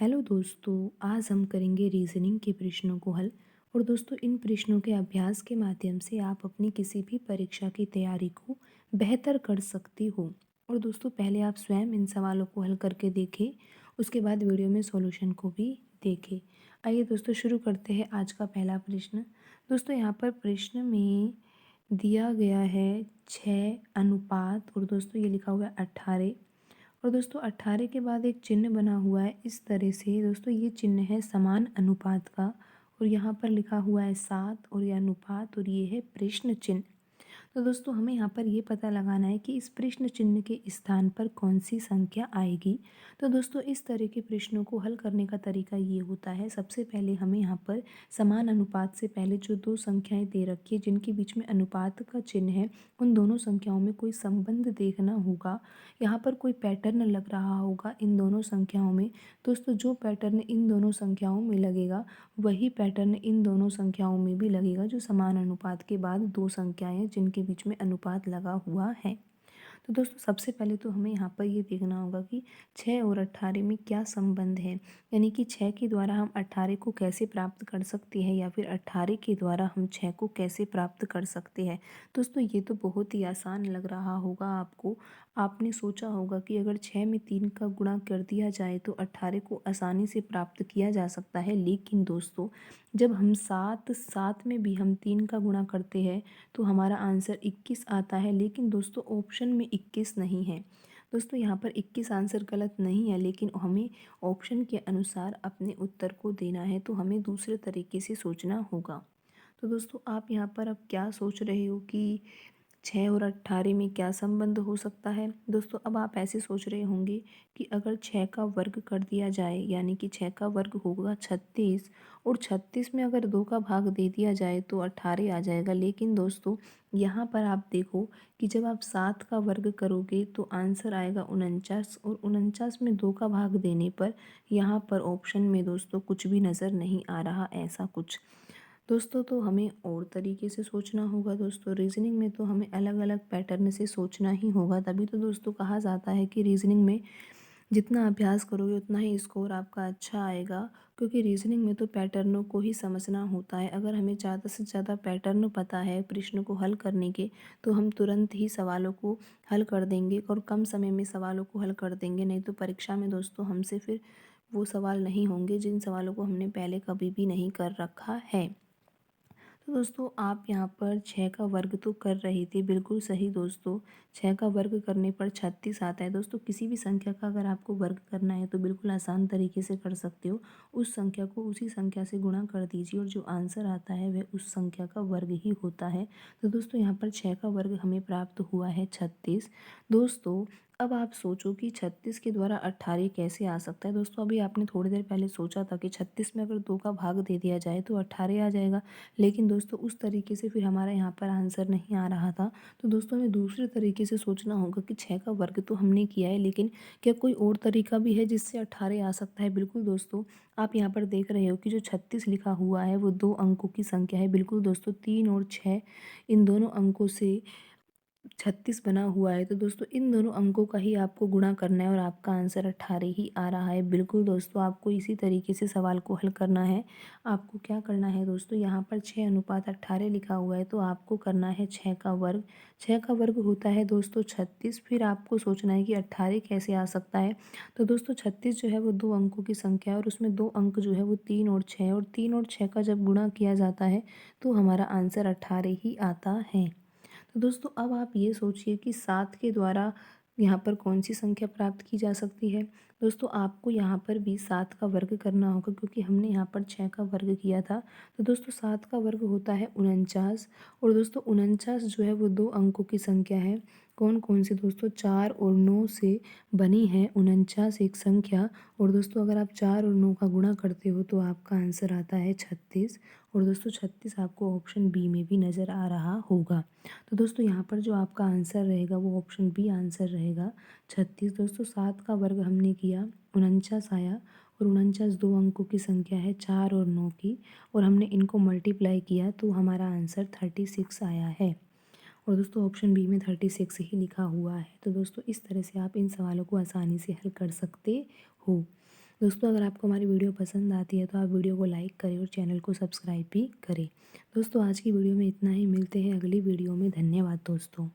Hello दोस्तों, आज हम करेंगे रीजनिंग के प्रश्नों को हल। और दोस्तों, इन प्रश्नों के अभ्यास के माध्यम से आप अपनी किसी भी परीक्षा की तैयारी को बेहतर कर सकते हो। और दोस्तों, पहले आप स्वयं इन सवालों को हल करके देखें, उसके बाद वीडियो में सॉल्यूशन को भी देखें। आइए दोस्तों, शुरू करते हैं आज का पहला प्रश्न। दोस्तों, यहाँ पर प्रश्न में दिया गया है 6 अनुपात, और दोस्तों ये लिखा हुआ है 18। और दोस्तों 18 के बाद एक चिन्ह बना हुआ है इस तरह से। दोस्तों ये चिन्ह है समान अनुपात का, और यहाँ पर लिखा हुआ है 7, और ये अनुपात, और ये है प्रश्न चिन्ह। तो दोस्तों हमें यहाँ पर ये पता लगाना है कि इस प्रश्न चिन्ह के स्थान पर कौन सी संख्या आएगी। तो दोस्तों इस तरह के प्रश्नों को हल करने का तरीका ये होता है, सबसे पहले हमें यहाँ पर समान अनुपात से पहले जो दो संख्याएं दे रखी है जिनके बीच में अनुपात का चिन्ह है, उन दोनों संख्याओं में कोई संबंध देखना होगा। यहाँ पर कोई पैटर्न लग रहा होगा इन दोनों संख्याओं में। दोस्तों जो पैटर्न इन दोनों संख्याओं में लगेगा वही पैटर्न इन दोनों संख्याओं में भी लगेगा, जो समान अनुपात के बाद दो संख्याएं हैं जिनके बीच में अनुपात लगा हुआ है। तो दोस्तों सबसे पहले तो हमें यहाँ पर ये देखना होगा कि 6 और 18 में क्या संबंध है, यानी कि 6 के द्वारा हम 18 को कैसे प्राप्त कर सकते हैं, या फिर 18 के द्वारा हम 6 को कैसे प्राप्त कर सकते हैं। दोस्तों ये तो बहुत ही आसान लग रहा होगा आपको। आपने सोचा होगा कि अगर 6 में 3 का गुणा कर दिया जाए तो 18 को आसानी से प्राप्त किया जा सकता है। लेकिन दोस्तों जब हम सात में भी हम 3 का गुणा करते हैं तो हमारा आंसर 21 आता है। लेकिन दोस्तों ऑप्शन में 21 नहीं है। दोस्तों यहाँ पर 21 आंसर गलत नहीं है, लेकिन हमें ऑप्शन के अनुसार अपने उत्तर को देना है, तो हमें दूसरे तरीके से सोचना होगा। तो दोस्तों आप यहाँ पर अब क्या सोच रहे हो कि 6 और 18 में क्या संबंध हो सकता है। दोस्तों अब आप ऐसे सोच रहे होंगे कि अगर 6 का वर्ग कर दिया जाए, यानी कि 6 का वर्ग होगा 36, और 36 में अगर 2 का भाग दे दिया जाए तो 18 आ जाएगा। लेकिन दोस्तों यहाँ पर आप देखो कि जब आप 7 का वर्ग करोगे तो आंसर आएगा 49, और 49 में 2 का भाग देने पर यहाँ पर ऑप्शन में दोस्तों कुछ भी नज़र नहीं आ रहा ऐसा कुछ। दोस्तों तो हमें और तरीके से सोचना होगा। दोस्तों रीजनिंग में तो हमें अलग अलग पैटर्न से सोचना ही होगा, तभी तो दोस्तों कहा जाता है कि रीजनिंग में जितना अभ्यास करोगे उतना ही स्कोर आपका अच्छा आएगा। क्योंकि रीजनिंग में तो पैटर्नों को ही समझना होता है। अगर हमें ज़्यादा से ज़्यादा पैटर्न पता है प्रश्न को हल करने के, तो हम तुरंत ही सवालों को हल कर देंगे और कम समय में सवालों को हल कर देंगे। नहीं तो परीक्षा में दोस्तों हमसे फिर वो सवाल नहीं होंगे जिन सवालों को हमने पहले कभी भी नहीं कर रखा है। तो दोस्तों आप यहाँ पर 6 का वर्ग तो कर रहे थे, बिल्कुल सही दोस्तों। 6 का वर्ग करने पर 36 आता है। दोस्तों किसी भी संख्या का अगर आपको वर्ग करना है तो बिल्कुल आसान तरीके से कर सकते हो। उस संख्या को उसी संख्या से गुणा कर दीजिए, और जो आंसर आता है वह उस संख्या का वर्ग ही होता है। तो दोस्तों यहाँ पर 6 का वर्ग हमें प्राप्त हुआ है 36। दोस्तों अब आप सोचो कि 36 के द्वारा 18 कैसे आ सकता है। दोस्तों अभी आपने थोड़ी देर पहले सोचा था कि 36 में अगर 2 का भाग दे दिया जाए तो 18 आ जाएगा। लेकिन दोस्तों उस तरीके से फिर हमारा यहाँ पर आंसर नहीं आ रहा था। तो दोस्तों हमें दूसरे तरीके से सोचना होगा कि 6 का वर्ग तो हमने किया है, लेकिन क्या कोई और तरीका भी है जिससे 18 आ सकता है। बिल्कुल दोस्तों आप यहाँ पर देख रहे हो कि जो 36 लिखा हुआ है वो दो अंकों की संख्या है। बिल्कुल दोस्तों 3 और 6 इन दोनों अंकों से 36 बना हुआ है। तो दोस्तों इन दोनों अंकों का ही आपको गुणा करना है और आपका आंसर 18 ही आ रहा है। बिल्कुल दोस्तों आपको इसी तरीके से सवाल को हल करना है। आपको क्या करना है दोस्तों, यहाँ पर 6 अनुपात 18 लिखा हुआ है, तो आपको करना है 6 का वर्ग। 6 का वर्ग होता है दोस्तों 36। फिर आपको सोचना है कि 18 कैसे आ सकता है। तो दोस्तों 36 जो है वो दो अंकों की संख्या है, और उसमें दो अंक जो है वो 3 और 6, और 3 और 6 का जब गुणा किया जाता है तो हमारा आंसर 18 ही आता है। तो दोस्तों अब आप ये सोचिए कि 7 के द्वारा यहाँ पर कौन सी संख्या प्राप्त की जा सकती है। दोस्तों आपको यहाँ पर भी 7 का वर्ग करना होगा, क्योंकि हमने यहाँ पर 6 का वर्ग किया था। तो दोस्तों 7 का वर्ग होता है 49, और दोस्तों 49 जो है वो दो अंकों की संख्या है। कौन कौन सी दोस्तों, 4 और 9 से बनी है 49 एक संख्या। और दोस्तों अगर आप 4 और 9 का गुणा करते हो तो आपका आंसर आता है 36। और दोस्तों 36 आपको ऑप्शन बी में भी नज़र आ रहा होगा। तो दोस्तों यहाँ पर जो आपका आंसर रहेगा वो ऑप्शन बी आंसर रहेगा 36। दोस्तों 7 का वर्ग हमने किया 49 आया, और 49 दो अंकों की संख्या है 4 और 9 की, और हमने इनको मल्टीप्लाई किया तो हमारा आंसर 36 आया है। और दोस्तों ऑप्शन बी में 36 ही लिखा हुआ है। तो दोस्तों इस तरह से आप इन सवालों को आसानी से हल कर सकते हो। दोस्तों अगर आपको हमारी वीडियो पसंद आती है तो आप वीडियो को लाइक करें और चैनल को सब्सक्राइब भी करें। दोस्तों आज की वीडियो में इतना ही, मिलते हैं अगली वीडियो में। धन्यवाद दोस्तों।